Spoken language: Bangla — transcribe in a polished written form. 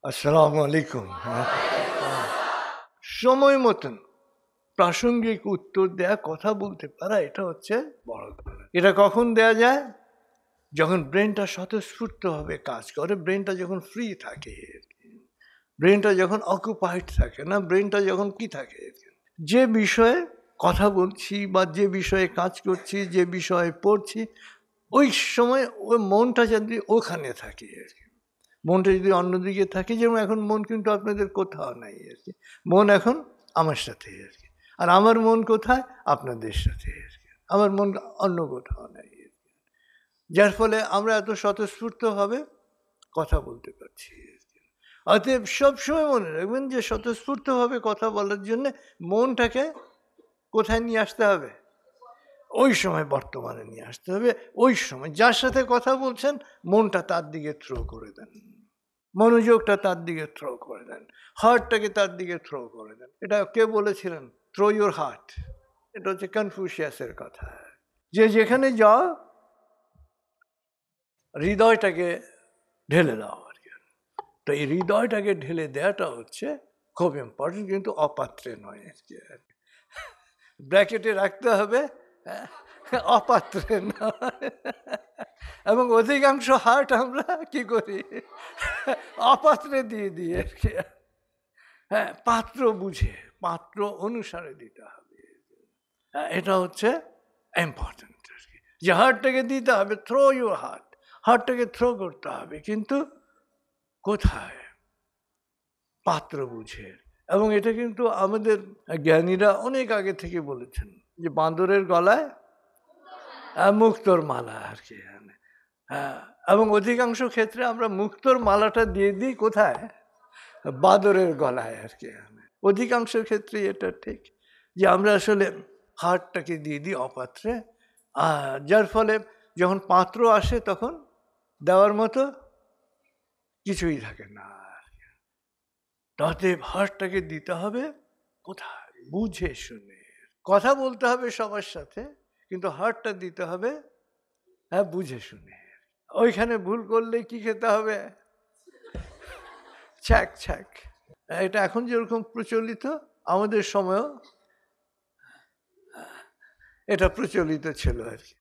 আসসালামু আলাইকুম। সময় মতন প্রাসঙ্গিক উত্তর দেয়া, কথা বলতে পারা, এটা হচ্ছে বড় কথা। এটা কখন দেয়া যায়? যখন ব্রেনটা স্বতঃস্ফূর্তভাবে কাজ করে, ব্রেনটা যখন ফ্রি থাকে, ব্রেনটা যখন অকুপাইড থাকে না, ব্রেনটা যখন কি থাকে, যে বিষয়ে কথা বলছি বা যে বিষয়ে কাজ করছি, যে বিষয়ে পড়ছি, ওই সময় ওই মনটা যদি ওখানে থাকে আর কি। মনটা যদি অন্যদিকে থাকে, যেমন এখন মন কিন্তু আপনাদের কোথাও নাই আর কি, মন এখন আমার সাথে আর কি। আর আমার মন কোথায়? আপনাদের সাথে আর কি। আমার মন অন্য কোথাও নাই আর কি। যার ফলে আমরা এত স্বতঃস্ফূর্তভাবে কথা বলতে পারছি আর কি। অতএব সবসময় মনে রাখবেন যে স্বতঃস্ফূর্তভাবে কথা বলার জন্য মনটাকে কোথায় নিয়ে আসতে হবে? ওই সময় বর্তমানে নিয়ে আসতে হবে। ওই সময় যার সাথে কথা বলছেন, মনটা তার দিকে থ্রো করে দেন, মনোযোগটা তার দিকে থ্রো করে দেন, হার্টটাকে তার দিকে থ্রো করে দেন। এটা কে বলেছিলেন? Throw your heart. এটা হচ্ছে কনফুসিয়াসের কথা। যে যেখানে যাও হৃদয়টাকে ঢেলে দাও আর কি। তো এই হৃদয়টাকে ঢেলে দেওয়াটা হচ্ছে খুব ইম্পর্টেন্ট, কিন্তু অপাত্রে নয় আর কি। ব্র্যাকেটে রাখতে হবে, অপাত্রে নয়। এবং অধিকাংশ হার্ট আমরা কি করি? অপাত্রে দিয়ে দিই আর কি। হ্যাঁ, পাত্র বুঝে, পাত্র অনুসারে দিতে হবে। এটা হচ্ছে ইম্পর্টেন্ট আর কি। যে হার্টটাকে দিতে হবে, থ্রো ইউর হার্ট, হার্টটাকে থ্রো করতে হবে, কিন্তু কোথায়? পাত্র বুঝে। এবং এটা কিন্তু আমাদের জ্ঞানীরা অনেক আগে থেকে বলেছেন যে বাঁদরের গলায় মুক্তোর মালা আর কি। হ্যাঁ, এবং অধিকাংশ ক্ষেত্রে আমরা মুক্তোর মালাটা দিয়ে দিই কোথায়? বাঁদরের গলায় আর কি। অধিকাংশ ক্ষেত্রে এটা ঠিক যে আমরা আসলে হার্টটাকে দিয়ে দিই অপাত্রে, যার ফলে যখন পাত্র আসে তখন দেওয়ার মতো কিছুই থাকে না। তাতে হার্টটাকে দিতে হবে কোথায়? বুঝে শুনে। কথা বলতে হবে সবার সাথে, কিন্তু হার্টটা দিতে হবে হ্যাঁ বুঝে শুনে। ওইখানে ভুল করলে কি খেতে হবে? ছ্যাক ছ্যাক। এটা এখন যেরকম প্রচলিত, আমাদের সময়ও এটা প্রচলিত ছিল আর কি।